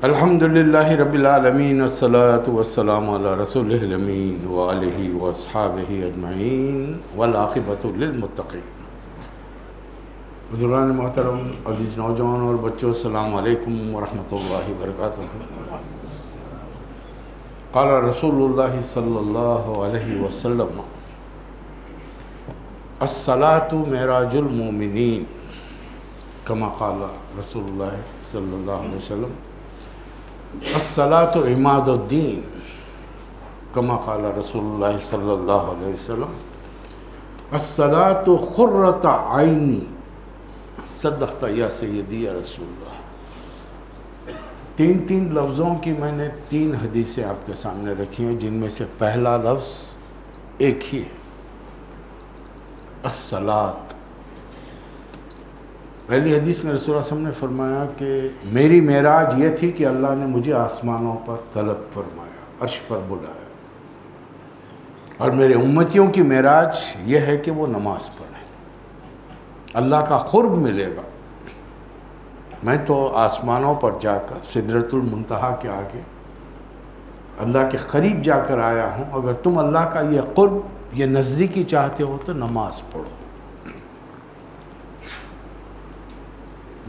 الحمدللہ رب العالمین والصلاة والسلام علی رسولہ الامین وآلہ واصحابہ اجمعین والعاقبۃ للمتقین۔ حضران محترم، عزیز نوجوان اور بچوں، السلام علیکم ورحمۃ اللہ وبرکاتہ۔ قال رسول اللہ صلی اللہ علیہ وسلم: الصلاة معراج المومنین، کما قال رسول اللہ صلی اللہ علیہ وسلم: الصلاة عماد الدین، کما قال رسول اللہ صلی اللہ علیہ وسلم: الصلاة قرۃ عینی، صدقت یا سیدی یا رسول اللہ۔ تین لفظوں کی میں نے 3 حدیثیں آپ کے سامنے رکھی ہیں، جن میں سے پہلا لفظ ایک ہی ہے، الصلاة۔ پہلی حدیث میں رسول اللہ صلی اللہ علیہ وسلم نے فرمایا کہ میری معراج یہ تھی کہ اللہ نے مجھے آسمانوں پر طلب فرمایا، عرش پر بلایا، اور میرے امتیوں کی معراج یہ ہے کہ وہ نماز پڑھیں، اللہ کا قرب ملے گا۔ میں تو آسمانوں پر جا کر سدرۃ المنتہا کے آگے اللہ کے قریب جا کر آیا ہوں، اگر تم اللہ کا یہ قرب، یہ نزدیکی چاہتے ہو تو نماز پڑھو۔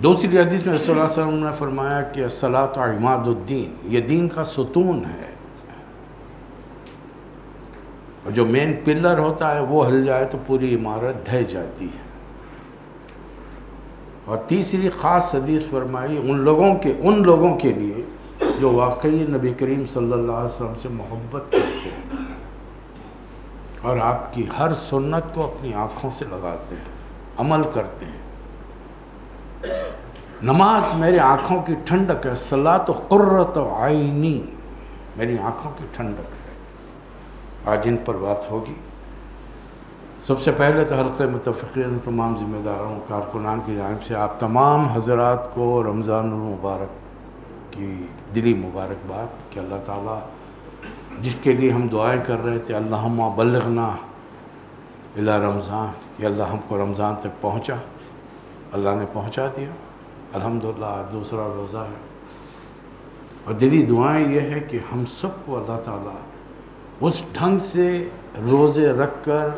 دوسری حدیث میں رسول اللہ صلی اللہ علیہ وسلم نے فرمایا کہ الصلاۃ عماد الدین، یہ دین کا ستون ہے، اور جو مین پلر ہوتا ہے وہ ہل جائے تو پوری عمارت ڈھہ جاتی ہے۔ اور تیسری خاص حدیث فرمائی ان لوگوں کے لیے جو واقعی نبی کریم صلی اللہ علیہ وسلم سے محبت کرتے ہیں اور آپ کی ہر سنت کو اپنی آنکھوں سے لگاتے ہیں، عمل کرتے ہیں۔ نماز میری آنکھوں کی ٹھنڈک ہے، الصلاۃ قرۃ عینی، میری آنکھوں کی ٹھنڈک ہے۔ آج ان پر بات ہوگی۔ سب سے پہلے تو حلقہ متفقین، تمام ذمہ داروں، کارکنان کی جانب سے آپ تمام حضرات کو رمضان المبارک کی دلی مبارکباد کہ اللہ تعالیٰ جس کے لیے ہم دعائیں کر رہے تھے، اللہم بلغنا الی رمضان، کہ اللہ ہم کو رمضان تک پہنچا، اللہ نے پہنچا دیا الحمدللہ۔ آج دوسرا روزہ ہے، اور دلی دعائیں یہ ہے کہ ہم سب کو اللہ تعالیٰ اس ڈھنگ سے روزے رکھ کر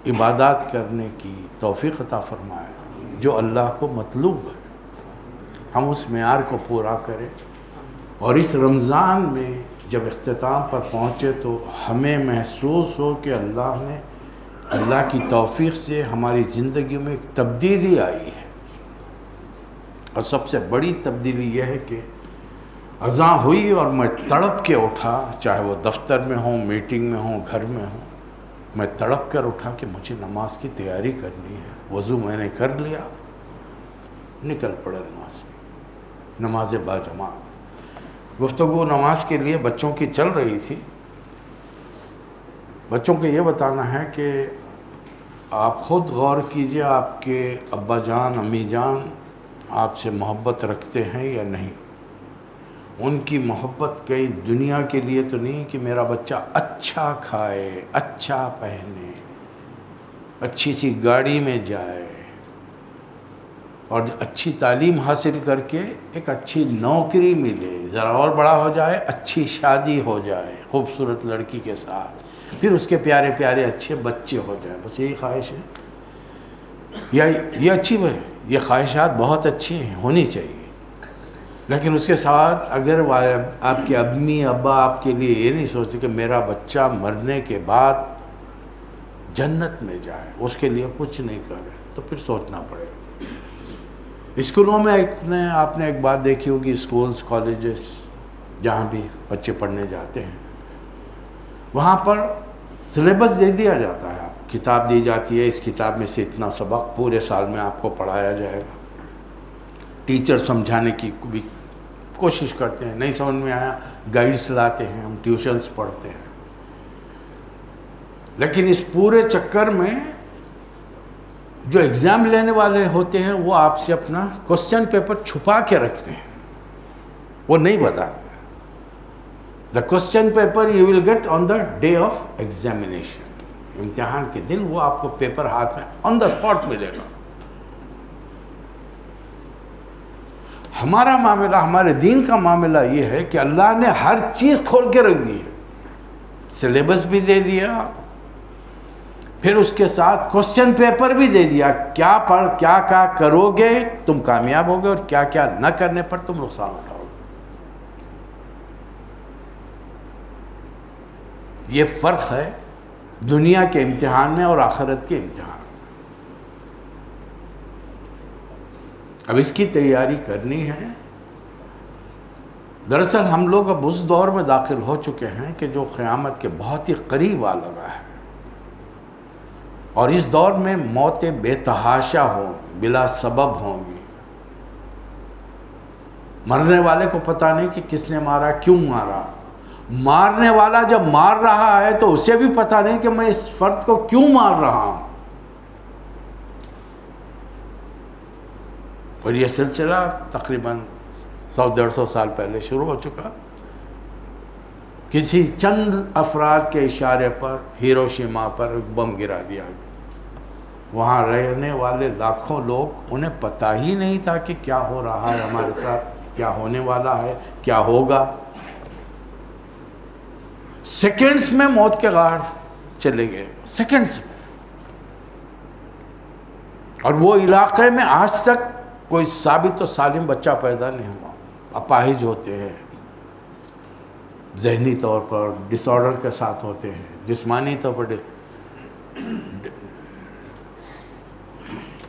عبادات کرنے کی توفیق عطا فرمائے جو اللہ کو مطلوب ہے، ہم اس معیار کو پورا کریں، اور اس رمضان میں جب اختتام پر پہنچے تو ہمیں محسوس ہو کہ اللہ کی توفیق سے ہماری زندگی میں ایک تبدیلی آئی ہے۔ اور سب سے بڑی تبدیلی یہ ہے کہ اذان ہوئی اور میں تڑپ کے اٹھا، چاہے وہ دفتر میں ہوں، میٹنگ میں ہوں، گھر میں ہوں، میں تڑپ کر اٹھا کہ مجھے نماز کی تیاری کرنی ہے۔ وضو میں نے کر لیا، نکل پڑے نماز میں، نماز باجماعت۔ گفتگو نماز کے لیے بچوں کی چل رہی تھی۔ بچوں کو یہ بتانا ہے کہ آپ خود غور کیجئے، آپ کے ابا جان، امی جان آپ سے محبت رکھتے ہیں یا نہیں۔ ان کی محبت کئی دنیا کے لیے تو نہیں کہ میرا بچہ اچھا کھائے، اچھا پہنے، اچھی سی گاڑی میں جائے، اور اچھی تعلیم حاصل کر کے ایک اچھی نوکری ملے، ذرا اور بڑا ہو جائے، اچھی شادی ہو جائے خوبصورت لڑکی کے ساتھ، پھر اس کے پیارے پیارے اچھے بچے ہو جائیں، بس یہی خواہش ہے۔ یہ اچھی ہے، یہ خواہشات بہت اچھی ہیں، ہونی چاہیے، لیکن اس کے ساتھ اگر آپ کے امی ابا آپ کے لیے یہ نہیں سوچتے کہ میرا بچہ مرنے کے بعد جنت میں جائے، اس کے لیے کچھ نہیں کرے، تو پھر سوچنا پڑے گا۔ اسکولوں میں آپ نے ایک بات دیکھی ہوگی، اسکولز، کالجز، جہاں بھی بچے پڑھنے جاتے ہیں، وہاں پر سلیبس دے دیا جاتا ہے، کتاب دی جاتی ہے، اس کتاب میں سے اتنا سبق پورے سال میں آپ کو پڑھایا جائے گا۔ ٹیچر سمجھانے کی بھی کوشش کرتے ہیں، نہیں سمجھ میں آیا گائیڈس لاتے ہیں، ہم ٹیوشنز پڑھتے ہیں، لیکن اس پورے چکر میں جو ایگزام لینے والے ہوتے ہیں وہ آپ سے اپنا کوسچن پیپر چھپا کے رکھتے ہیں، وہ نہیں بتاتے۔ The question paper you will get on the day of examination، امتحان کے دن وہ آپ کو پیپر ہاتھ میں on the spot ملے گا۔ ہمارا معاملہ، ہمارے دین کا معاملہ یہ ہے کہ اللہ نے ہر چیز کھول کے رکھ دی ہے، سلیبس بھی دے دیا، پھر اس کے ساتھ کوسچن پیپر بھی دے دیا، کیا پڑھ کیا کرو گے تم کامیاب ہوگے، اور کیا کیا نہ کرنے پر تم نقصان اٹھاؤ گے۔ یہ فرق ہے دنیا کے امتحان میں اور آخرت کے امتحان میں۔ اب اس کی تیاری کرنی ہے۔ دراصل ہم لوگ اب اس دور میں داخل ہو چکے ہیں کہ جو قیامت کے بہت ہی قریب آ لگا ہے، اور اس دور میں موتیں بے تحاشا ہوں، بلا سبب ہوں گی۔ مرنے والے کو پتہ نہیں کہ کس نے مارا، کیوں مارا، مارنے والا جب مار رہا ہے تو اسے بھی پتہ نہیں کہ میں اس فرد کو کیوں مار رہا ہوں۔ اور یہ سلسلہ تقریباً 100-150 سال پہلے شروع ہو چکا، کسی چند افراد کے اشارے پر ہیروشیما پر ایک بم گرا دیا گیا۔ وہاں رہنے والے لاکھوں لوگ، انہیں پتہ ہی نہیں تھا کہ کیا ہو رہا ہے ہمارے ساتھ، کیا ہونے والا ہے، کیا ہوگا۔ سیکنڈز میں موت کے غار چلے گئے، سیکنڈز میں۔ اور وہ علاقے میں آج تک کوئی ثابت و سالم بچہ پیدا نہیں ہوا۔ اپاہج ہوتے ہیں، ذہنی طور پر ڈس آرڈر کے ساتھ ہوتے ہیں، جسمانی طور پر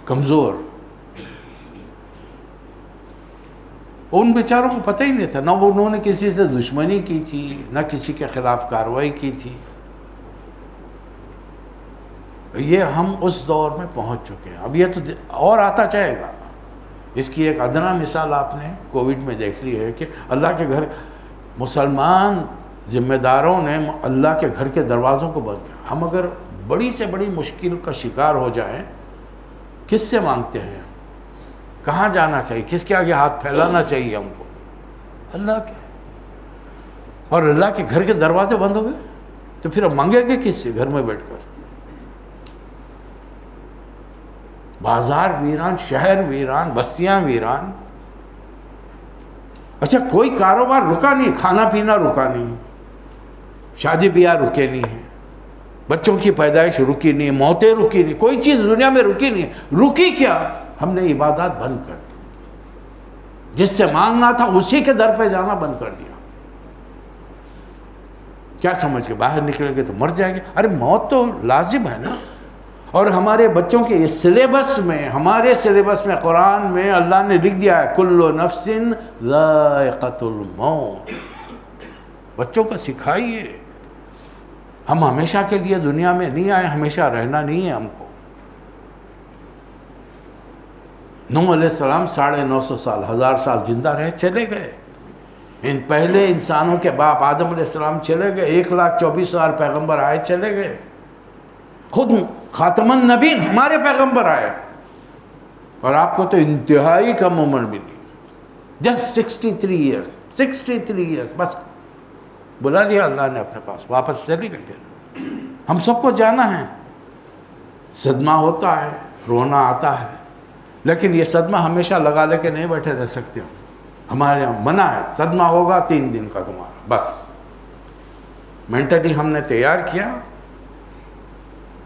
کمزور۔ ان بیچاروں کو پتہ ہی نہیں تھا، نہ انہوں نے کسی سے دشمنی کی تھی، نہ کسی کے خلاف کارروائی کی تھی۔ یہ ہم اس دور میں پہنچ چکے ہیں۔ اب یہ تو اور آتا جائے گا۔ اس کی ایک ادنا مثال آپ نے کووڈ میں دیکھ لی ہے کہ اللہ کے گھر، مسلمان ذمہ داروں نے اللہ کے گھر کے دروازوں کو بند کیا۔ ہم اگر بڑی سے بڑی مشکل کا شکار ہو جائیں، کس سے مانگتے ہیں؟ کہاں جانا چاہیے؟ کس کے آگے ہاتھ پھیلانا چاہیے ہم کو؟ اللہ کے۔ اور اللہ کے گھر کے دروازے بند ہو گئے تو پھر ہم مانگیں گے کس سے؟ گھر میں بیٹھ کر۔ بازار ویران، شہر ویران، بستیاں ویران۔ اچھا، کوئی کاروبار رکا نہیں، کھانا پینا رکا نہیں، شادی بیاہ رکے نہیں ہیں، بچوں کی پیدائش رکی نہیں، موتیں رکی نہیں، کوئی چیز دنیا میں رکی نہیں۔ رکی کیا؟ ہم نے عبادات بند کر دی، جس سے مانگنا تھا اسی کے در پہ جانا بند کر دیا۔ کیا سمجھ کے باہر نکلیں گے تو مر جائیں گے؟ ارے موت تو لازم ہے نا۔ اور ہمارے بچوں کے اس سلیبس میں، ہمارے سلیبس میں، قرآن میں اللہ نے لکھ دیا ہے کل نفس ذائقۃ الموت۔ بچوں کو سکھائیے، ہم ہمیشہ کے لیے دنیا میں نہیں آئے، ہمیشہ رہنا نہیں ہے ہم کو۔ نوح علیہ السلام 950 سال، 1000 سال زندہ رہے، چلے گئے۔ ان پہلے انسانوں کے باپ آدم علیہ السلام چلے گئے، 1,24,000 پیغمبر آئے، چلے گئے۔ خود خاتم النبیین ہمارے پیغمبر آئے، اور آپ کو تو انتہائی کم عمر ملی، جسٹ 63 ایئرز بس بلا لیا اللہ نے اپنے پاس، واپس چلے گئے۔ ہم سب کو جانا ہے، صدمہ ہوتا ہے، رونا آتا ہے، لیکن یہ صدمہ ہمیشہ لگا لے کے نہیں بیٹھے رہ سکتے ہم۔ ہمارے یہاں منع ہے، صدمہ ہوگا 3 دن کا تمہارا، بس مینٹلی ہم نے تیار کیا۔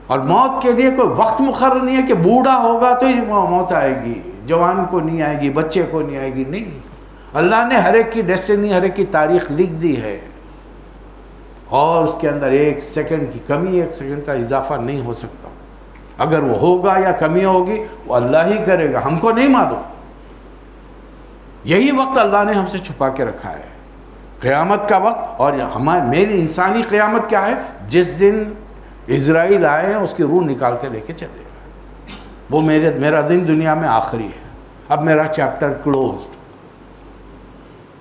اور موت کے لیے کوئی وقت مقرر نہیں ہے کہ بوڑھا ہوگا تو ہی موت آئے گی، جوان کو نہیں آئے گی، بچے کو نہیں آئے گی، نہیں۔ اللہ نے ہر ایک کی ڈیسٹینی، ہر ایک کی تاریخ لکھ دی ہے، اور اس کے اندر 1 سیکنڈ کی کمی، 1 سیکنڈ کا اضافہ نہیں ہو سکتا۔ اگر وہ ہوگا یا کمی ہوگی وہ اللہ ہی کرے گا، ہم کو نہیں معلوم۔ یہی وقت اللہ نے ہم سے چھپا کے رکھا ہے، قیامت کا وقت۔ اور میری انسانی قیامت کیا ہے؟ جس دن اسرائیل آئے ہیں اس کی روح نکال کے لے کے چلے گا، وہ میرا دن دنیا میں آخری ہے۔ اب میرا چیپٹر کلوزڈ۔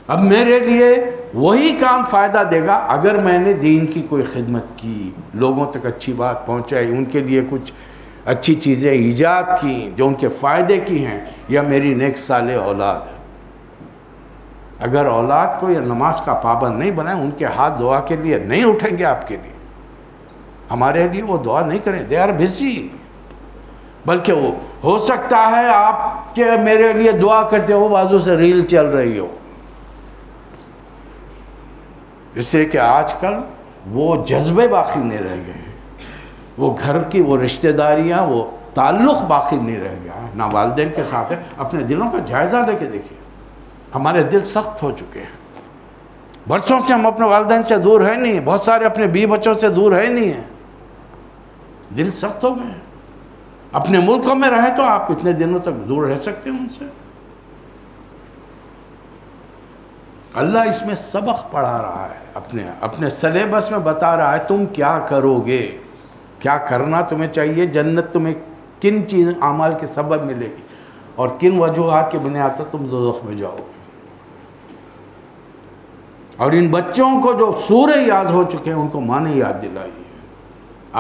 اب میرے لیے وہی کام فائدہ دے گا اگر میں نے دین کی کوئی خدمت کی، لوگوں تک اچھی بات پہنچائی، ان کے لیے کچھ اچھی چیزیں ایجاد کی جو ان کے فائدے کی ہیں، یا میری نیک صالح اولاد ہے۔ اگر اولاد کو یا نماز کا پابند نہیں بنائے، ان کے ہاتھ دعا کے لیے نہیں اٹھیں گے آپ کے لیے، ہمارے لیے وہ دعا نہیں کریں، دے آر بزی، بلکہ وہ ہو سکتا ہے آپ کے میرے لیے دعا کرتے ہو بازو سے ریل چل رہی ہو، اس لیے کہ آج کل وہ جذبے باقی نہیں رہ گئے ہیں، وہ گھر کی وہ رشتہ داریاں، وہ تعلق باقی نہیں رہ گیا ہے، نہ والدین کے ساتھ ہے۔ اپنے دلوں کا جائزہ لے کے دیکھیے، ہمارے دل سخت ہو چکے ہیں، برسوں سے ہم اپنے والدین سے دور ہے نہیں ہیں، بہت سارے اپنے بیوی بچوں سے دور ہے نہیں ہیں، دل سخت ہو گئے ہیں۔ اپنے ملکوں میں رہے تو آپ اتنے دنوں تک دور رہ سکتے ہیں ان سے؟ اللہ اس میں سبق پڑھا رہا ہے، اپنے سلیبس میں بتا رہا ہے تم کیا کرو گے، کیا کرنا تمہیں چاہیے، جنت تمہیں کن چیز اعمال کے سبب ملے گی، اور کن وجوہات کے بنیاد پر تم دوزخ میں جاؤ گے۔ اور ان بچوں کو جو سورے یاد ہو چکے ہیں ان کو ماں نے یاد دلائی ہے،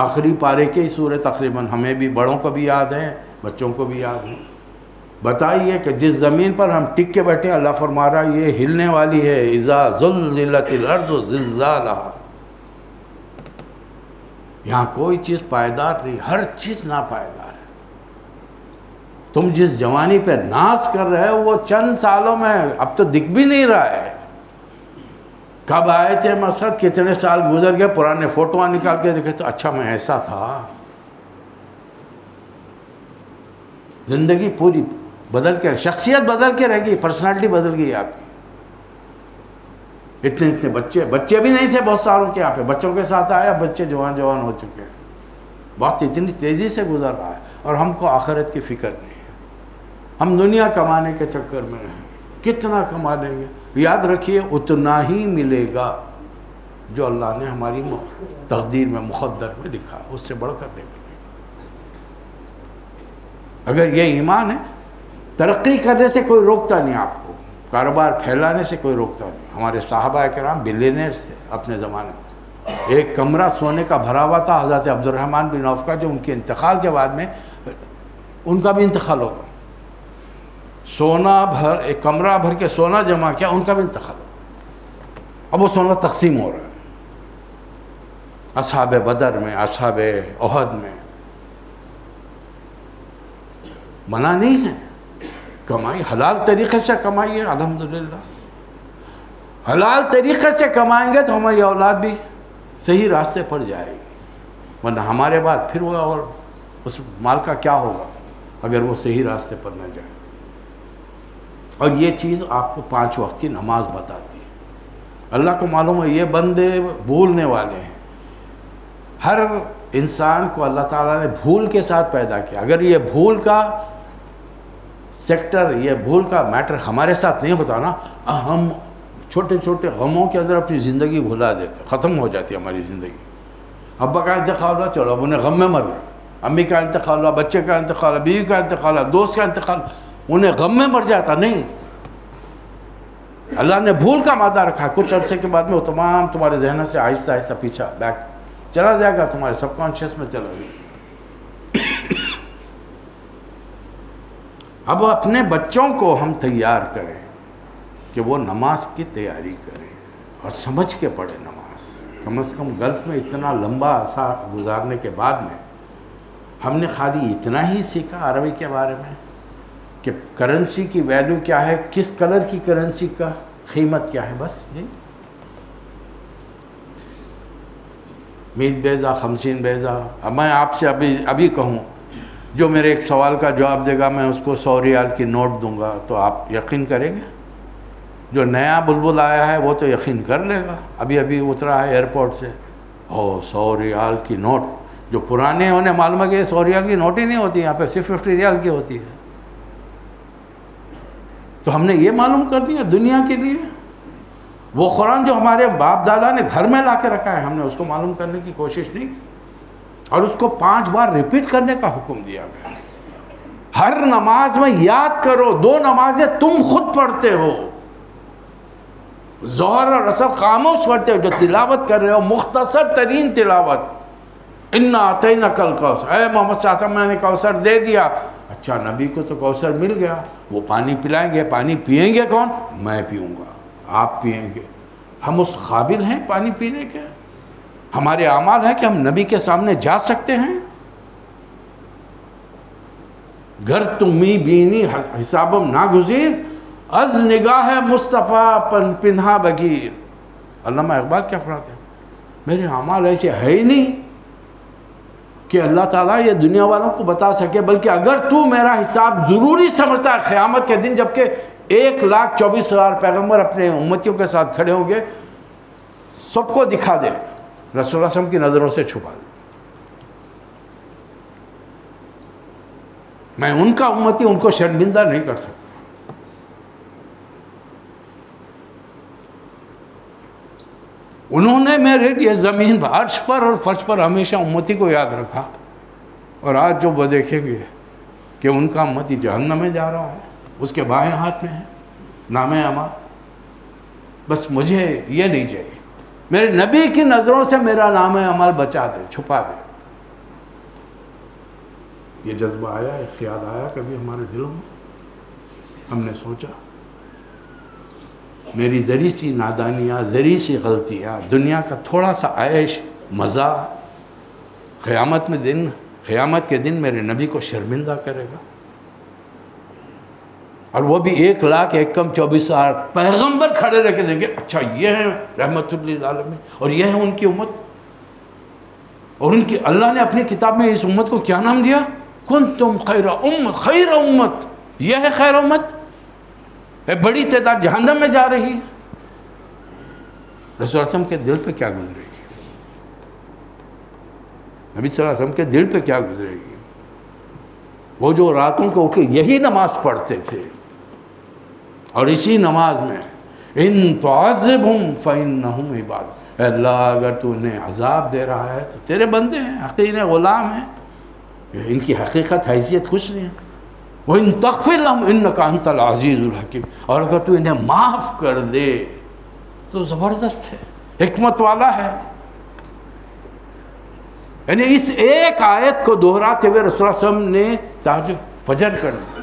آخری پارے کے ہی سورے تقریباً ہمیں بھی، بڑوں کو بھی یاد ہیں، بچوں کو بھی یاد ہیں۔ بتائیے کہ جس زمین پر ہم ٹک کے بیٹھے اللہ فرما رہا ہے یہ ہلنے والی ہے، اذا زلزلت الارض زلزالہا، یہاں کوئی چیز پائیدار نہیں، ہر چیز ناپائیدار ہے۔ تم جس جوانی پہ ناز کر رہے ہو وہ چند سالوں میں اب تو دکھ بھی نہیں رہا ہے۔ کب آئے تھے مسجد، کتنے سال گزر گئے، پرانے فوٹوਆਂ نکال کے دیکھے تو اچھا میں ایسا تھا۔ زندگی پوری بدل کے، شخصیت بدل کے رہ گئی، پرسنالٹی بدل گئی آپ کی۔ اتنے بچے بھی نہیں تھے بہت ساروں کے یہاں پہ، بچوں کے ساتھ آیا، بچے جوان ہو چکے ہیں۔ وقت اتنی تیزی سے گزر رہا ہے اور ہم کو آخرت کی فکر نہیں ہے، ہم دنیا کمانے کے چکر میں رہیں گے، کتنا کما لیں گے، یاد رکھیے اتنا ہی ملے گا جو اللہ نے ہماری تقدیر میں، مقدر میں لکھا، اس سے بڑھ کر نہیں ملے گا۔ اگر یہ ایمان ہے، ترقی کرنے سے کوئی روکتا نہیں آپ کو، کاروبار پھیلانے سے کوئی روکتا نہیں۔ ہمارے صحابہ کرام بلینئرز تھے اپنے زمانے میں، ایک کمرہ سونے کا بھرا ہوا تھا، حضرت عبد الرحمن بن عوف کا، جو ان کے انتقال کے بعد میں ان کا بھی انتقال ہو گیا، ایک کمرہ بھر کے سونا جمع کیا، ان کا بھی انتقال ہو گیا، اب وہ سونا تقسیم ہو رہا ہے۔ اصحاب بدر میں، اصحاب احد میں منع نہیں ہے، کمائی حلال طریقے سے کمائیے، الحمدللہ حلال طریقے سے کمائیں گے تو ہماری اولاد بھی صحیح راستے پر جائے گی، ورنہ ہمارے بعد پھر وہ اور اس مال کا کیا ہوگا اگر وہ صحیح راستے پر نہ جائے۔ اور یہ چیز آپ کو 5 وقت کی نماز بتاتی ہے۔ اللہ کو معلوم ہے یہ بندے بھولنے والے ہیں، ہر انسان کو اللہ تعالیٰ نے بھول کے ساتھ پیدا کیا۔ اگر یہ بھول کا سیکٹر، یہ بھول کا میٹر ہمارے ساتھ نہیں ہوتا نا، ہم چھوٹے چھوٹے غموں کے اندر اپنی زندگی بھلا دیتے، ختم ہو جاتی ہے ہماری زندگی۔ ابا کا انتقال ہوا، چلو اب انہیں غم میں مر گئے، امی کا انتقال ہوا، بچے کا انتقال ہوا، بیوی کا انتقال ہوا، دوست کا انتقال، انہیں غم میں مر جاتا نہیں۔ اللہ نے بھول کا مادہ رکھا، کچھ عرصے کے بعد میں وہ تمام تمہارے ذہن سے آہستہ آہستہ پیچھا بیک چلا جائے گا، تمہارے سب کانشیس میں چلا جائے گا۔ اب اپنے بچوں کو ہم تیار کریں کہ وہ نماز کی تیاری کریں اور سمجھ کے پڑھیں نماز۔ کم از کم گلف میں اتنا لمبا عرصہ گزارنے کے بعد میں ہم نے خالی اتنا ہی سیکھا عربی کے بارے میں کہ کرنسی کی ویلیو کیا ہے، کس کلر کی کرنسی کا قیمت کیا ہے، بس جی 20 بیضہ 50 بیضہ۔ اب میں آپ سے ابھی کہوں، جو میرے ایک سوال کا جواب دے گا میں اس کو 100 ریال کی نوٹ دوں گا تو آپ یقین کریں گے؟ جو نیا بلبل آیا ہے وہ تو یقین کر لے گا، ابھی اترا ہے ایئرپورٹ سے، 100 ریال کی نوٹ، جو پرانے انہیں معلوم ہے کہ 100 ریال کی نوٹ ہی نہیں ہوتی، یہاں پہ صرف 50 ریال کی ہوتی ہے۔ تو ہم نے یہ معلوم کر دیا دنیا کے لیے، وہ قرآن جو ہمارے باپ دادا نے گھر میں لا کے رکھا ہے، ہم نے اس کو معلوم کرنے کی کوشش نہیں کی، اور اس کو 5 بار ریپیٹ کرنے کا حکم دیا گیا۔ ہر نماز میں یاد کرو، 2 نمازیں تم خود پڑھتے ہو، ظہر اور عصر خاموش پڑھتے ہو، جو تلاوت کر رہے ہو مختصر ترین تلاوت، اِنَّا أَعْطَيْنَاكَ الْكَوْثَرَ، اے محمد صلی اللہ علیہ وسلم میں نے کوثر دے دیا۔ اچھا نبی کو تو کوثر مل گیا، وہ پانی پلائیں گے، پانی پئیں گے کون؟ میں پیوں گا، آپ پئیں گے۔ ہم اس قابل ہیں پانی پینے کے؟ ہمارے اعمال ہے کہ ہم نبی کے سامنے جا سکتے ہیں؟ گر تمی بینی حسابم ناگزیر، از نگاہ مصطفیٰ پنہا بگیر۔ علامہ اقبال کیا فرماتے ہیں؟ میرے اعمال ایسے ہے ہی نہیں کہ اللہ تعالیٰ یہ دنیا والوں کو بتا سکے، بلکہ اگر تو میرا حساب ضروری سمجھتا ہے قیامت کے دن، جبکہ 1,24,000 پیغمبر اپنے امتیوں کے ساتھ کھڑے ہوں گے، سب کو دکھا دے، رسول اللہ صلی اللہ علیہ وسلم کی نظروں سے چھپا دے۔ میں ان کا امتی، ان کو شرمندہ نہیں کر سکتا۔ انہوں نے میرے لیے زمین پر، عرش پر اور فرش پر ہمیشہ امتی کو یاد رکھا، اور آج جو وہ دیکھیں گے کہ ان کا امتی جہنم میں جا رہا ہے، اس کے بائیں ہاتھ میں ہے نام اعمال۔ بس مجھے یہ نہیں چاہیے، میرے نبی کی نظروں سے میرا نام اعمال بچا دے، چھپا دے۔ یہ جذبہ آیا، یہ خیال آیا کبھی ہمارے دلوں میں؟ ہم نے سوچا میری ذری سی نادانیاں، ذری سی غلطیاں، دنیا کا تھوڑا سا عیش مزہ قیامت کے دن میرے نبی کو شرمندہ کرے گا؟ اور وہ بھی 1,24,000 پیغمبر کھڑے رہ کے دیں گے، اچھا یہ ہے رحمت للعالمین اور یہ ہے ان کی امت، اور ان کی اللہ نے اپنی کتاب میں اس امت کو کیا نام دیا؟ کنتم خیر امت، خیر امت، یہ ہے خیر امت۔ بڑی تعداد جہنم میں جا رہی ہے، رسول اللہ صلی اللہ علیہ وسلم کے دل پہ کیا گزرے گی؟ نبی صلی اللہ علیہ وسلم کے دل پہ کیا گزرے گی؟ وہ جو راتوں کو اٹھ کے یہی نماز پڑھتے تھے، اور اسی نماز میں ان تعذبہم فإنہم عباد، اے اللہ اگر تو انہیں عذاب دے رہا ہے تو تیرے بندے ہیں، حقیر غلام ہیں، ان کی حقیقت حیثیت کچھ نہیں ہے۔ وَإِن تَغْفِرْ لَهُمْ إِنَّكَ أَنْتَ الْعَزِيزُ الْحَكِيمُ، اور اگر تو انہیں معاف کر دے تو زبردست ہے، حکمت والا ہے۔ یعنی اس ایک آیت کو دہراتے ہوئے رسول اللہ صلی اللہ علیہ وسلم نے تہجد فجر کر دی۔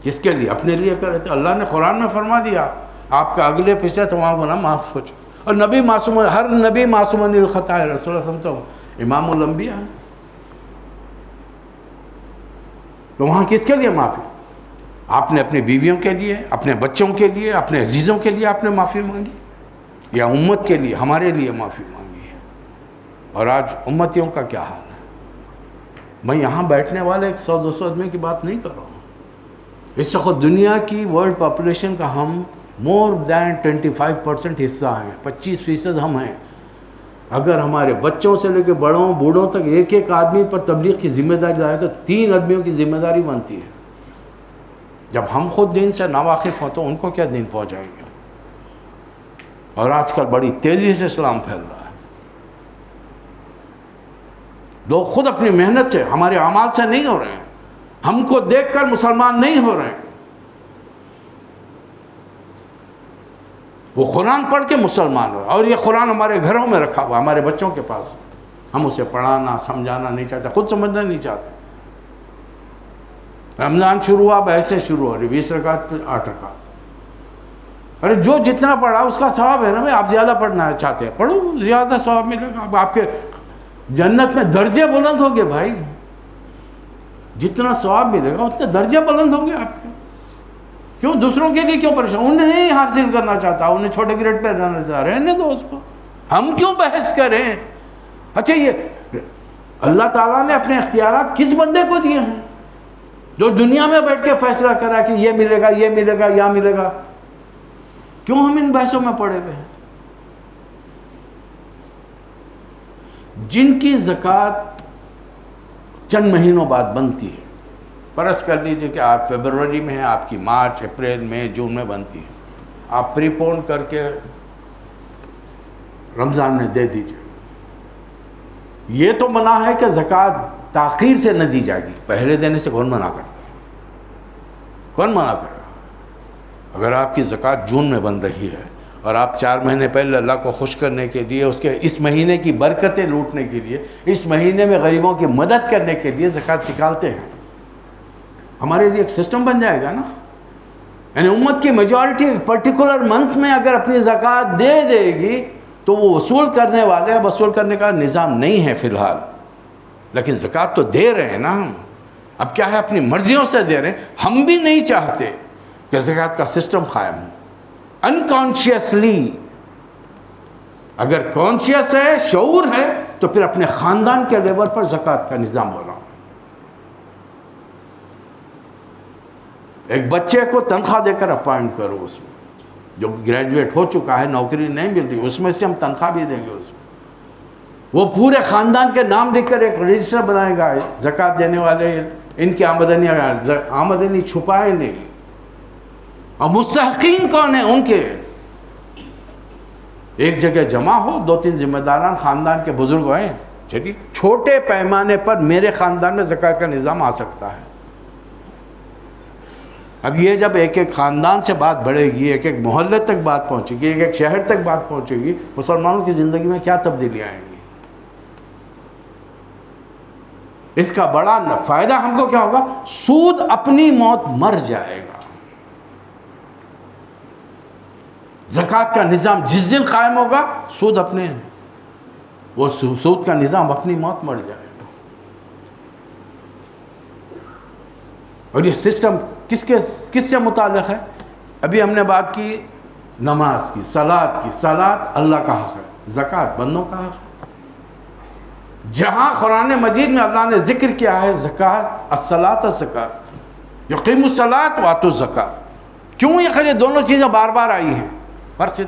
کس کے لیے؟ اپنے لیے کر رہے تھے۔ اللہ نے قرآن میں فرما دیا آپ کا اگلے پچھلے تمام گناہ معاف ہو جائے، اور نبی معصوم، ہر نبی معصوم عن الخطا ہے، رسول اللہ صلی اللہ علیہ وسلم تو امام الانبیاء ہیں، تو وہاں کس کے لیے معافی؟ آپ نے اپنی بیویوں کے لیے، اپنے بچوں کے لیے، اپنے عزیزوں کے لیے آپ نے معافی مانگی، یا امت کے لیے، ہمارے لیے معافی مانگی ہے؟ اور آج امتیوں کا کیا حال ہے؟ میں یہاں بیٹھنے والے 100-200 آدمی کی بات نہیں کر رہا ہوں، اس وقت دنیا کی ورلڈ پاپولیشن کا ہم مور دین 25% حصہ ہیں، 25% ہم ہیں۔ اگر ہمارے بچوں سے لے کے بڑوں بوڑھوں تک ایک ایک آدمی پر تبلیغ کی ذمہ داری لائے تو 3 آدمیوں کی ذمہ داری بنتی ہے۔ جب ہم خود دین سے ناواقف ہوں تو ان کو کیا دین پہنچائیں گے؟ اور آج کل بڑی تیزی سے اسلام پھیل رہا ہے، لوگ خود اپنی محنت سے، ہمارے اعمال سے نہیں ہو رہے ہیں، ہم کو دیکھ کر مسلمان نہیں ہو رہے ہیں، وہ قرآن پڑھ کے مسلمان ہو، اور یہ قرآن ہمارے گھروں میں رکھا ہوا، ہمارے بچوں کے پاس، ہم اسے پڑھانا سمجھانا نہیں چاہتے، خود سمجھنا نہیں چاہتے۔ رمضان شروع ہوا، اب ایسے شروع ہو رہی 20 رکعت 8 رکعت، ارے جو جتنا پڑھا اس کا ثواب ہے نا بھائی، آپ زیادہ پڑھنا چاہتے ہیں پڑھو، زیادہ ثواب ملے گا، اب آپ کے جنت میں درجے بلند ہوں گے بھائی، جتنا ثواب ملے گا اتنے درجے بلند ہوں گے آپ کے۔ کیوں دوسروں کے لیے کیوں پریشان؟ انہیں نہیں حاصل کرنا چاہتا، انہیں چھوٹے گریڈ پہ رہنا چاہ رہے ہیں تو اس کو ہم کیوں بحث کریں؟ اچھا یہ اللہ تعالیٰ نے اپنے اختیارات کس بندے کو دیے ہیں جو دنیا میں بیٹھ کے فیصلہ کرا کہ یہ ملے گا، یہ ملے گا، یا ملے گا؟ کیوں ہم ان بحثوں میں پڑے ہوئے ہیں؟ جن کی زکوٰۃ چند مہینوں بعد بنتی ہے، فرض کر لیجئے کہ آپ فیبروری میں ہیں، آپ کی مارچ، اپریل، مئی، جون میں بنتی ہے، آپ پری پون کر کے رمضان میں دے دیجئے۔ یہ تو منع ہے کہ زکوٰۃ تاخیر سے نہ دی جائے گی، پہلے دینے سے کون منع کرتا ہے؟ کون منع کرے گا؟ اگر آپ کی زکوٰۃ جون میں بن رہی ہے اور آپ 4 مہینے پہلے اللہ کو خوش کرنے کے لیے، اس کے اس مہینے کی برکتیں لوٹنے کے لیے، اس مہینے میں غریبوں کی مدد کرنے کے لیے زکوٰۃ نکالتے ہیں، ہمارے لیے ایک سسٹم بن جائے گا نا۔ یعنی امت کی میجورٹی پرٹیکولر منتھ میں اگر اپنی زکوٰۃ دے دے گی تو وہ وصول کرنے والے، وصول کرنے کا نظام نہیں ہے فی الحال، لیکن زکوٰۃ تو دے رہے ہیں نا ہم۔ اب کیا ہے اپنی مرضیوں سے دے رہے ہیں. ہم بھی نہیں چاہتے کہ زکوٰۃ کا سسٹم قائم ہو. انکانشیسلی اگر کانشیس ہے، شعور ہے، تو پھر اپنے خاندان کے لیول پر زکوٰۃ کا نظام بناؤ. ایک بچے کو تنخواہ دے کر اپوائنٹ کرو، اس میں جو گریجویٹ ہو چکا ہے، نوکری نہیں مل رہی، اس میں سے ہم تنخواہ بھی دیں گے اس میں. وہ پورے خاندان کے نام لکھ کر ایک رجسٹر بنائے گا، زکوٰۃ دینے والے ان کی آمدنی چھپائے نہیں. اور مستحقین کون ہیں ان کے؟ ایک جگہ جمع ہو، 2-3 ذمہ داران خاندان کے بزرگ ہیں، چلیے چھوٹے پیمانے پر میرے خاندان میں زکوٰۃ کا نظام آ سکتا ہے. اب یہ جب ایک ایک خاندان سے بات بڑھے گی، ایک ایک محلے تک بات پہنچے گی، ایک ایک شہر تک بات پہنچے گی، مسلمانوں کی زندگی میں کیا تبدیلی آئیں گی؟ اس کا بڑا فائدہ ہم کو کیا ہوگا؟ سود اپنی موت مر جائے گا. زکوٰۃ کا نظام جس دن قائم ہوگا، سود کا نظام اپنی موت مر جائے گا. اور یہ سسٹم کس سے متعلق ہے؟ ابھی ہم نے بات کی نماز کی، صلاۃ کی. صلاۃ اللہ کا حق ہے، زکوٰۃ بندوں کا حق ہے. جہاں قرآن مجید میں اللہ نے ذکر کیا ہے زکوٰۃ، الصلاۃ الزکوٰۃ، یقیم الصلاۃ وآتوا الزکوٰۃ، کیوں یہ دونوں چیزیں بار بار آئی ہیں؟ فرق ہے.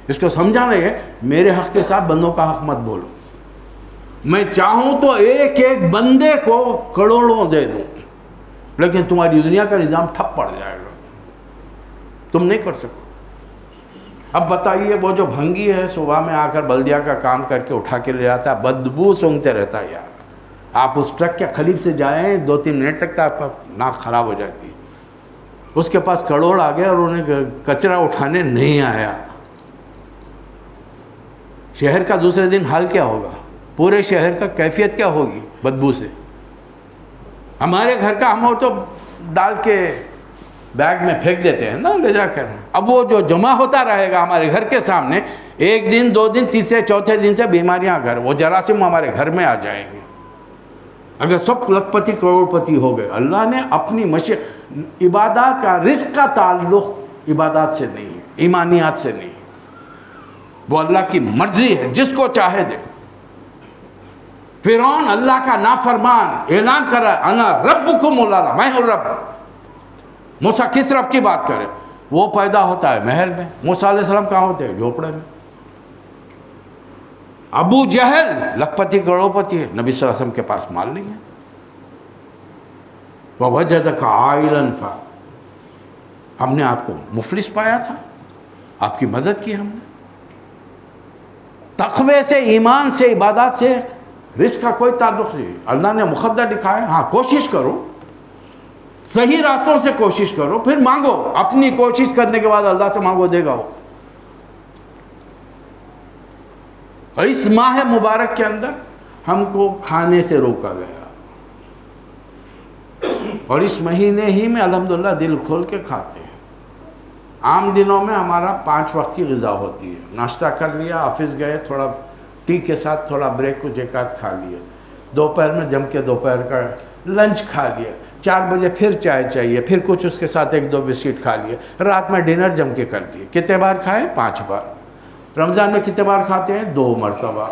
اس کو سمجھانا ہے میرے حق کے ساتھ بندوں کا حق مت بولو. میں چاہوں تو ایک ایک بندے کو کروڑوں دے دوں، لیکن تمہاری دنیا کا نظام ٹھپ پڑ جائے گا، تم نہیں کر سکو. اب بتائیے وہ جو بھنگی ہے صبح میں آ کر بلدیہ کا کام کر کے اٹھا کے لے جاتا ہے، بدبو سونگتے رہتا ہے یار. آپ اس ٹرک کے قریب سے جائیں 2-3 منٹ تک آپ کا ناک خراب ہو جاتی ہے. اس کے پاس کروڑ آ گیا اور انہیں کچرا اٹھانے نہیں آیا. شہر کا دوسرے دن حال کیا ہوگا؟ پورے شہر کا کیفیت کیا ہوگی بدبو سے؟ ہمارے گھر کا ہم تو ڈال کے بیگ میں پھینک دیتے ہیں نا لے جا کر. اب وہ جو جمع ہوتا رہے گا ہمارے گھر کے سامنے، 1 دن 2 دن تیسرے چوتھے دن سے بیماریاں وہ جراثیم ہمارے گھر میں آ جائیں گے. اگر سب لکھ پتی کروڑ پتی ہو گئے. اللہ نے اپنی عبادات کا، رزق کا تعلق عبادات سے نہیں ہے، ایمانیات سے نہیں. وہ اللہ کی مرضی ہے، جس کو چاہے دے. فرعون اللہ کا نافرمان اعلان کر رہا ہے انا ربکم الاعلی، میں ہوں رب. موسیٰ کس رب کی بات کرے؟ وہ پیدا ہوتا ہے محل میں. موسیٰ علیہ السلام کہاں ہوتے ہیں؟ جھوپڑے میں. ابو جہل لکھ پتی کروڑ پتی ہے، نبی صلی اللہ علیہ وسلم کے پاس مال نہیں ہے. وَوَجَدَكَ عَائِلًا فَ، ہم نے آپ کو مفلس پایا تھا، آپ کی مدد کی ہم نے. تقوی سے، ایمان سے، عبادات سے رزق کا کوئی تعلق نہیں. اللہ نے مقدر لکھا ہے. ہاں کوشش کرو، صحیح راستوں سے کوشش کرو، پھر مانگو. اپنی کوشش کرنے کے بعد اللہ سے مانگو، دے گا وہ. اور اس ماہ مبارک کے اندر ہم کو کھانے سے روکا گیا، اور اس مہینے ہی میں الحمدللہ دل کھول کے کھاتے ہیں. عام دنوں میں ہمارا 5 وقت کی غذا ہوتی ہے. ناشتہ کر لیا، آفس گئے، تھوڑا ٹی کے ساتھ تھوڑا بریک کچھ ایک آدھ کھا لیا، دوپہر میں جم کے دوپہر کا لنچ کھا لیا، 4 بجے پھر چائے چاہیے، پھر کچھ اس کے ساتھ 1-2 بسکٹ کھا لیے، رات میں ڈنر جم کے کر لیے. کتنے بار کھائے؟ 5 بار. رمضان میں کتنے بار کھاتے ہیں؟ 2 مرتبہ.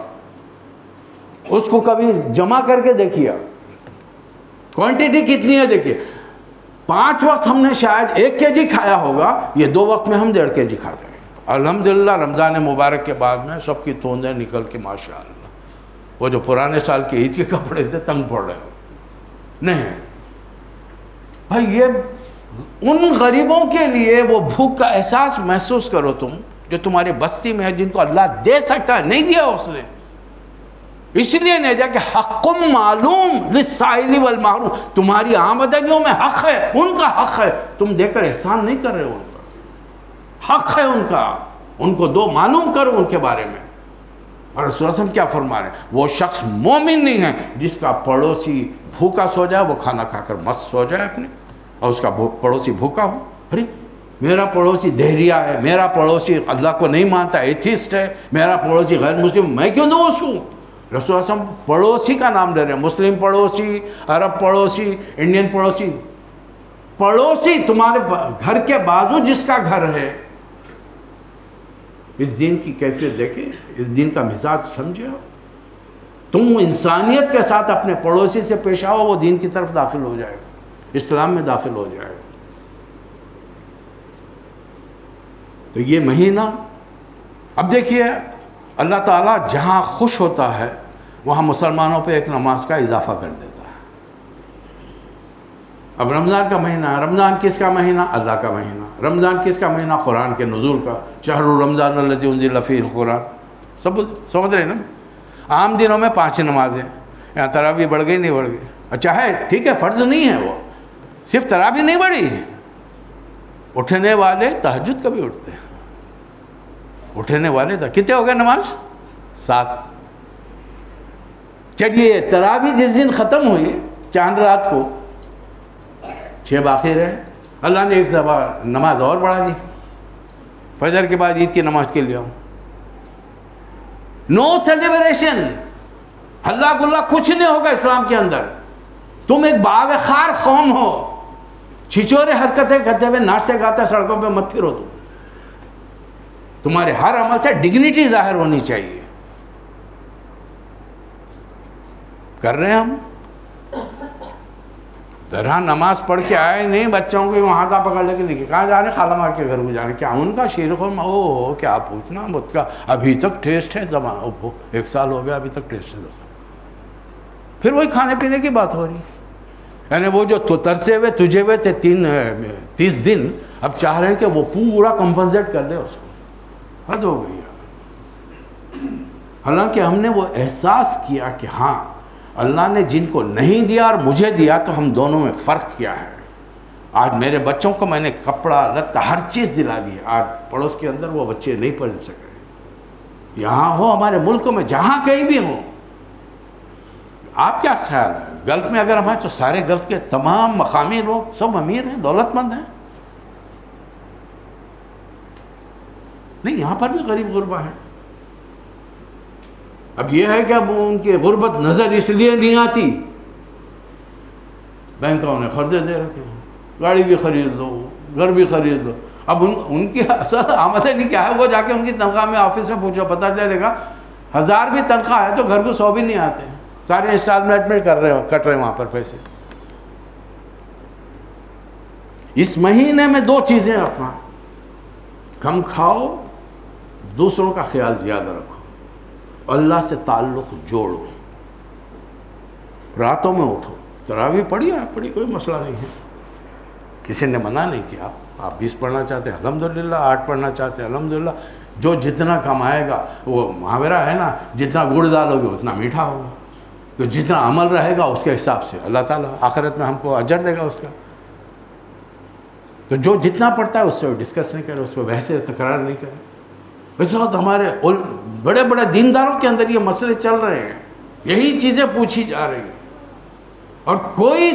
اس کو کبھی جمع کر کے دیکھیے، کوانٹیٹی کتنی ہے دیکھیے. 5 وقت ہم نے شاید 1 kg کھایا ہوگا، یہ 2 وقت میں ہم 1.5 kg کھا جائیں. الحمدللہ رمضان مبارک کے بعد میں سب کی توندیں نکل کے ماشاءاللہ وہ جو پرانے سال کے عید کے کپڑے سے تنگ پڑ رہے ہو نہیں. بھائی یہ ان غریبوں کے لیے وہ بھوک کا احساس محسوس کرو تم، جو تمہاری بستی میں ہے، جن کو اللہ دے سکتا ہے، نہیں دیا اس نے. اس لیے نہیں دیا کہ حق معلوم للسائل والمحروم، تمہاری آمدنیوں میں حق ہے، ان کا حق ہے، تم دے کر احسان نہیں کر رہے ہو. ان کا حق ہے، ان کا، ان کو دو، معلوم کرو ان کے بارے میں. اور رسول اللہ صلی اللہ علیہ وسلم کیا فرما رہے ہیں؟ وہ شخص مومن نہیں ہے جس کا پڑوسی بھوکا سو جائے، وہ کھانا کھا کر مست سو جائے اپنے، اور اس کا پڑوسی بھوکا ہو. ارے میرا پڑوسی دہریا ہے، میرا پڑوسی اللہ کو نہیں مانتا، ایتھیسٹ ہے، میرا پڑوسی غیر مسلم، میں کیوں دوں اس کو؟ رسول اللہ صلی اللہ علیہ وسلم پڑوسی کا نام لے رہے ہیں، مسلم پڑوسی، عرب پڑوسی، انڈین پڑوسی، پڑوسی تمہارے گھر کے بازو جس کا گھر ہے. اس دین کی کیفیت دیکھیں، اس دین کا مزاج سمجھے. تم انسانیت کے ساتھ اپنے پڑوسی سے پیش آؤ، وہ دین کی طرف داخل ہو جائے گا، اسلام میں داخل ہو جائے گا. تو یہ مہینہ، اب دیکھیے اللہ تعالیٰ جہاں خوش ہوتا ہے وہاں مسلمانوں پہ ایک نماز کا اضافہ کر دیتا ہے. اب رمضان کا مہینہ، رمضان کس کا مہینہ؟ اللہ کا مہینہ. رمضان کس کا مہینہ؟ قرآن کے نزول کا. شہر رمضان الذی انزل فیہ القرآن. سب سمجھ رہے نا؟ عام دنوں میں 5 نمازیں، یہاں تراویح بڑھ گئی نہیں بڑھ گئی؟ اچھا ہے، ٹھیک ہے، فرض نہیں ہے، وہ صرف تراویح نہیں بڑھی. اٹھنے والے تہجد کبھی اٹھتے ہیں، اٹھنے والے کتنے ہو گئے نماز؟ 7. چلیے تراویح جس دن ختم ہوئی چاند رات کو 6 باقی رہے، اللہ نے ایک نماز اور بڑھا دی، فجر کے بعد عید کی نماز کے لیے آؤ. نو سیلیبریشن، ہلا گلا کچھ نہیں ہوگا اسلام کے اندر. تم ایک باغ خار قوم ہو، چھچورے حرکتیں کرتے ہوئے ناچتے گاتے سڑکوں پہ مت پھرو. تمہارے ہر عمل سے ڈگنیٹی ظاہر ہونی چاہیے. کر رہے ہیں ہم؟ ذرا نماز پڑھ کے آئے نہیں، بچوں کو وہاں تھا پکڑ لے کے لکھے کہاں جا رہے؟ خالہ ماں کے گھر میں جانے. کیا ان کا شیر خورما؟ او کیا پوچھنا مت کا، ابھی تک ٹیسٹ ہے زبان. 1 سال ہو گیا ابھی تک ٹیسٹ ہے زبان. پھر وہی کھانے پینے کی بات ہو رہی. یعنی وہ جو ترسے ہوئے تجھے ہوئے تھے 30 دن، اب چاہ رہے ہیں کہ وہ پورا کمپنسیٹ کر لے اس کو. حد ہو گئی. حالانکہ ہم نے وہ احساس کیا کہ ہاں اللہ نے جن کو نہیں دیا اور مجھے دیا تو ہم دونوں میں فرق کیا ہے. آج میرے بچوں کو میں نے کپڑا لتا ہر چیز دلا دی. آج پڑوس کے اندر وہ بچے نہیں پڑھ سکے. یہاں ہو ہمارے ملک میں جہاں کہیں بھی ہوں. آپ کیا خیال ہے گلف میں اگر ہم آئے تو سارے گلف کے تمام مقامی لوگ سب امیر ہیں، دولت مند ہیں؟ نہیں، یہاں پر بھی غریب غربا ہیں. اب یہ ہے کہ اب ان کی غربت نظر اس لیے نہیں آتی، بینکوں نے قرضے دے رکھے ہیں، گاڑی بھی خرید دو، گھر بھی خرید دو. اب ان کی اصل آمدنی کیا ہے؟ وہ جا کے ان کی تنخواہ میں آفس میں پوچھو، پتہ چلے گا 1000 بھی تنخواہ ہے تو گھر کو 100 بھی نہیں آتے. سارے انسٹالمنٹ میں کٹ رہے ہیں وہاں پر پیسے. اس مہینے میں 2 چیزیں رکھنا، کم کھاؤ، دوسروں کا خیال زیادہ رکھو، اللہ سے تعلق جوڑو. راتوں میں اٹھو، تراویح پڑھی ہے، پڑھی، کوئی مسئلہ نہیں ہے، کسی نے منع نہیں کیا. آپ 20 پڑھنا چاہتے ہیں الحمدللہ، 8 پڑھنا چاہتے ہیں الحمدللہ. جو جتنا کمائے گا، وہ محاورہ ہے نا، جتنا گڑ ڈالو گے اتنا میٹھا ہوگا. تو جتنا عمل رہے گا اس کے حساب سے اللہ تعالیٰ آخرت میں ہم کو اجر دے گا اس کا. تو جو جتنا پڑھتا ہے اس سے ڈسکس نہیں کرے، اس پہ بحث تکرار نہیں کرے. اس وقت ہمارے بڑے بڑے دینداروں کے اندر یہ مسئلے چل رہے ہیں، یہی چیزیں پوچھی جا رہی ہیں، اور کوئی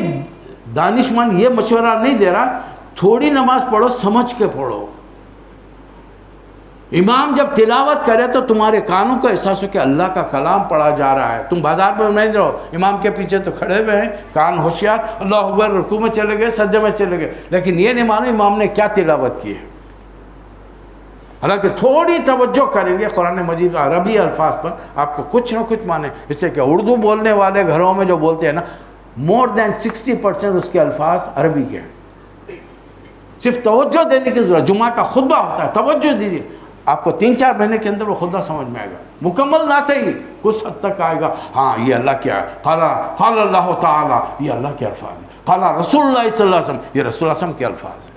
دانش مند یہ مشورہ نہیں دے رہا تھوڑی نماز پڑھو، سمجھ کے پڑھو. امام جب تلاوت کرے تو تمہارے کانوں کو احساس ہو کہ اللہ کا کلام پڑھا جا رہا ہے. تم بازار میں نہیں رہو، امام کے پیچھے تو کھڑے ہوئے ہیں، کان ہوشیار، اللہ اکبر، رکوع میں چلے گئے، سجدے میں چلے گئے، لیکن یہ نہیں معلوم امام نے کیا تلاوت کی ہے. حالانکہ تھوڑی توجہ کریں گے قرآن مجید عربی الفاظ پر، آپ کو کچھ نہ کچھ مانے. اس سے کہ اردو بولنے والے گھروں میں جو بولتے ہیں نا، more than 60% اس کے الفاظ عربی کے ہیں. صرف توجہ دینے کی ضرورت. جمعہ کا خطبہ ہوتا ہے، توجہ دیجیے، آپ کو 3-4 مہینے کے اندر وہ خطبہ سمجھ میں آئے گا. مکمل نہ صحیح، کچھ حد تک آئے گا. ہاں یہ اللہ کیا ہے، قال اللہ تعالیٰ، یہ اللہ کے الفاظ ہیں. قال رسول اللہ صلی اللہ علیہ وسلم، یہ رسول اللہ صلی اللہ علیہ وسلم کے الفاظ ہیں.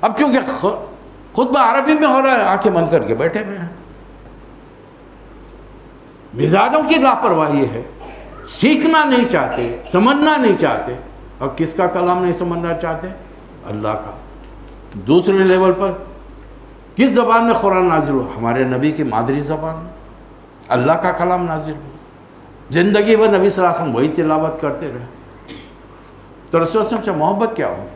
اب چونکہ خطبہ عربی میں ہو رہا ہے، آنکھیں بند کر کے بیٹھے ہوئے ہیں. مزاجوں کی لاپرواہی ہے، سیکھنا نہیں چاہتے، سمجھنا نہیں چاہتے. اور کس کا کلام نہیں سمجھنا چاہتے؟ اللہ کا. دوسرے لیول پر کس زبان میں قرآن نازل ہوا؟ ہمارے نبی کی مادری زبان میں اللہ کا کلام نازل ہوا. زندگی بھر نبی صلی اللہ علیہ وسلم وہی تلاوت کرتے رہے. تو رسول اللہ صلی اللہ علیہ وسلم سے محبت کیا ہوئی؟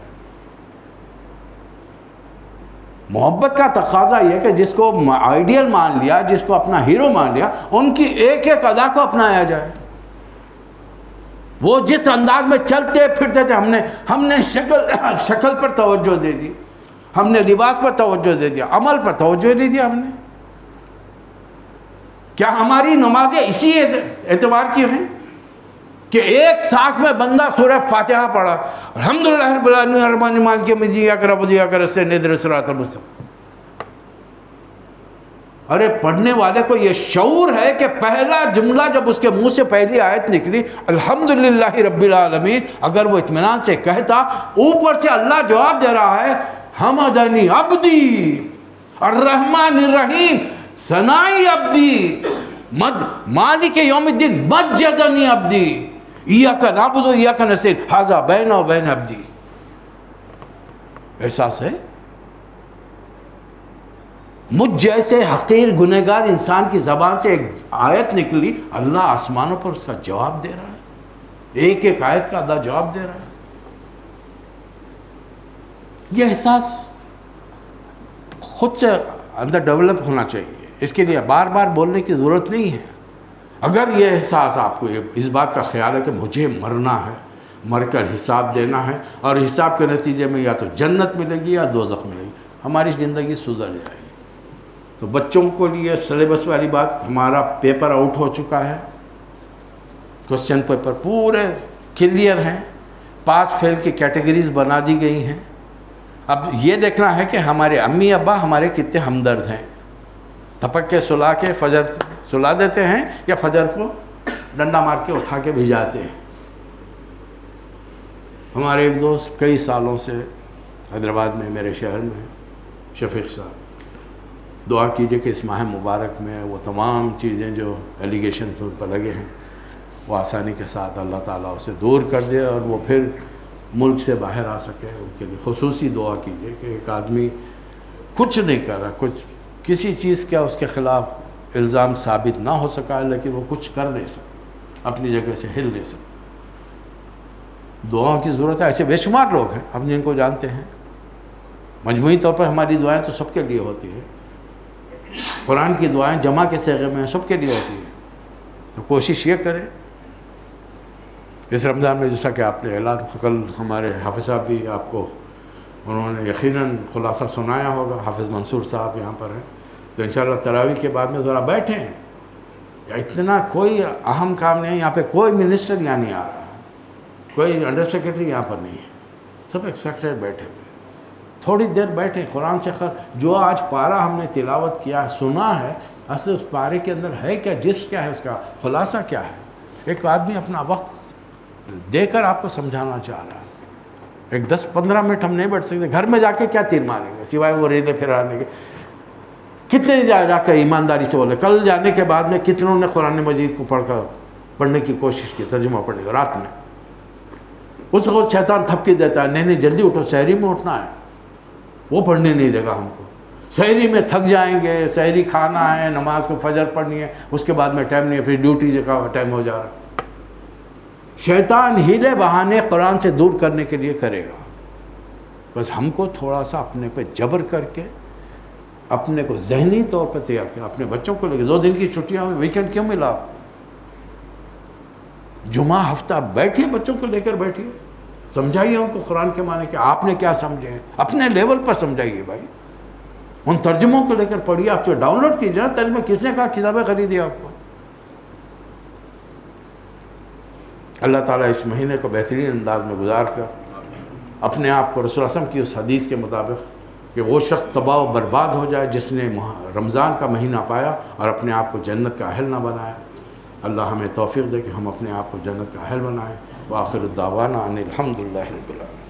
محبت کا تقاضا یہ کہ جس کو آئیڈیل مان لیا، جس کو اپنا ہیرو مان لیا، ان کی ایک ایک ادا کو اپنایا جائے۔ وہ جس انداز میں چلتے پھرتے تھے، ہم نے شکل پر توجہ دے دی، ہم نے لباس پر توجہ دے دیا، عمل پر توجہ دے دیا ہم نے۔ کیا ہماری نمازیں اسی اعتبار کی ہیں کہ ایک سانس میں بندہ سورہ فاتحہ پڑھا، الحمدللہ رب العالمین الرحمن الرحیم مالک یوم الدین ایاک نعبد و ایاک نستعین اہدنا الصراط المستقیم؟ ارے پڑھنے والے کو یہ شعور ہے کہ پہلا جملہ جب اس کے منہ سے پہلی آیت نکلی الحمدللہ رب العالمین، اگر وہ اطمینان سے کہتا، اوپر سے اللہ جواب دے رہا ہے حمدنی عبدی الرحمن الرحیم ثنائی عبدی مالک یوم الدین مجدنی عبدی ایاک نعبد و ایاک نستعین ھذا بینی و بین عبدی۔ احساس ہے؟ مجھ جیسے حقیر گنہگار انسان کی زبان سے ایک آیت نکلی، اللہ آسمانوں پر اس کا جواب دے رہا ہے، ایک ایک آیت کا اللہ جواب دے رہا ہے۔ یہ احساس خود سے اندر ڈیولپ ہونا چاہیے، اس کے لیے بار بار بولنے کی ضرورت نہیں ہے۔ اگر یہ احساس آپ کو اس بات کا خیال ہے کہ مجھے مرنا ہے، مر کر حساب دینا ہے، اور حساب کے نتیجے میں یا تو جنت ملے گی یا دوزخ ملے گی، ہماری زندگی سدھر جائے گی۔ تو بچوں کو لیے سلیبس والی بات، ہمارا پیپر آؤٹ ہو چکا ہے، کوسچن پیپر پورے کلیئر ہیں، پاس فیل کی کیٹیگریز بنا دی گئی ہیں۔ اب یہ دیکھنا ہے کہ ہمارے امی ابا ہمارے کتنے ہمدرد ہیں، تھپک کے سلا کے فجر سلا دیتے ہیں یا فجر کو ڈنڈا مار کے اٹھا کے بھجاتے ہیں۔ ہمارے ایک دوست کئی سالوں سے حیدرآباد میں میرے شہر میں شفیق صاحب، دعا کیجئے کہ اس ماہ مبارک میں وہ تمام چیزیں جو ایلیگیشن ان پر لگے ہیں وہ آسانی کے ساتھ اللہ تعالیٰ اسے دور کر دے اور وہ پھر ملک سے باہر آ سکے۔ ان کے لیے خصوصی دعا کیجئے کہ ایک آدمی کچھ نہیں کر رہا، کسی چیز کا اس کے خلاف الزام ثابت نہ ہو سکا، لیکن وہ کچھ کر نہیں سکا، اپنی جگہ سے ہل نہیں سکا۔ دعاؤں کی ضرورت ہے، ایسے بے شمار لوگ ہیں ہم جن کو جانتے ہیں۔ مجموعی طور پر ہماری دعائیں تو سب کے لیے ہوتی ہیں، قرآن کی دعائیں جمع کے صیغے میں سب کے لیے ہوتی ہیں۔ تو کوشش یہ کریں اس رمضان میں، جیسا کہ آپ نے اعلان، کل ہمارے حافظ صاحب بھی آپ کو انہوں نے یقیناً خلاصہ سنایا ہوگا، حافظ منصور صاحب یہاں پر ہیں، تو انشاءاللہ تراویح کے بعد میں ذرا بیٹھیں، اتنا کوئی اہم کام نہیں ہے یہاں پہ، کوئی منسٹر یہاں نہیں آ رہا، کوئی انڈر سیکرٹری یہاں پر نہیں ہے، سب ایکسپیکٹڈ بیٹھے ہوئے، تھوڑی دیر بیٹھیں، قرآن سے جو آج پارہ ہم نے تلاوت کیا سنا ہے، اصل اس پارے کے اندر ہے کیا، جس کیا ہے، اس کا خلاصہ کیا ہے۔ ایک آدمی اپنا وقت دے کر آپ کو سمجھانا چاہ رہا ہے، ایک 10-15 منٹ ہم نہیں بیٹھ سکتے، گھر میں جا کے کیا تیر ماریں گے سوائے وہ ریلے پھرانے کے؟ کتنے جا کر ایمانداری سے بولے، کل جانے کے بعد میں کتنوں نے قرآن مجید کو پڑھنے کی کوشش کی، ترجمہ پڑھنے کی، رات میں اس کو شیطان تھپکی دیتا ہے، نہیں جلدی اٹھو، سحری میں اٹھنا ہے، وہ پڑھنے نہیں دے گا ہم کو، سحری میں تھک جائیں گے، سحری کھانا ہے، نماز کو فجر پڑھنی ہے، اس کے بعد میں ٹائم نہیں ہے، پھر ڈیوٹی کا ٹائم ہو جا رہا ہے۔ شیطان ہیلے بہانے قرآن سے دور کرنے کے لیے کرے گا، بس ہم کو تھوڑا سا اپنے پہ جبر کر کے اپنے کو ذہنی طور پر تیار کیا۔ اپنے بچوں کو لے کے 2 دن کی چھٹیاں ہوئی، ویکنڈ کیوں ملا آپ کو؟ جمعہ ہفتہ بیٹھیے، بچوں کو لے کر بیٹھیے، سمجھائیے ان کو قرآن کے معنی کہ آپ نے کیا سمجھے ہیں، اپنے لیول پر سمجھائیے بھائی، ان ترجموں کو لے کر پڑھیے، آپ سے ڈاؤن لوڈ کیجیے نا ترجمہ، کس نے کہا کتابیں خریدی آپ کو؟ اللہ تعالیٰ اس مہینے کو بہترین انداز میں گزار کر اپنے آپ کو رسول اللہ صلی اللہ علیہ وسلم کی اس حدیث کے مطابق کہ وہ شخص تباہ و برباد ہو جائے جس نے رمضان کا مہینہ پایا اور اپنے آپ کو جنت کا اہل نہ بنایا۔ اللہ ہمیں توفیق دے کہ ہم اپنے آپ کو جنت کا اہل بنائیں۔ وآخر الدعوانا ان الحمدللہ رب العالمین۔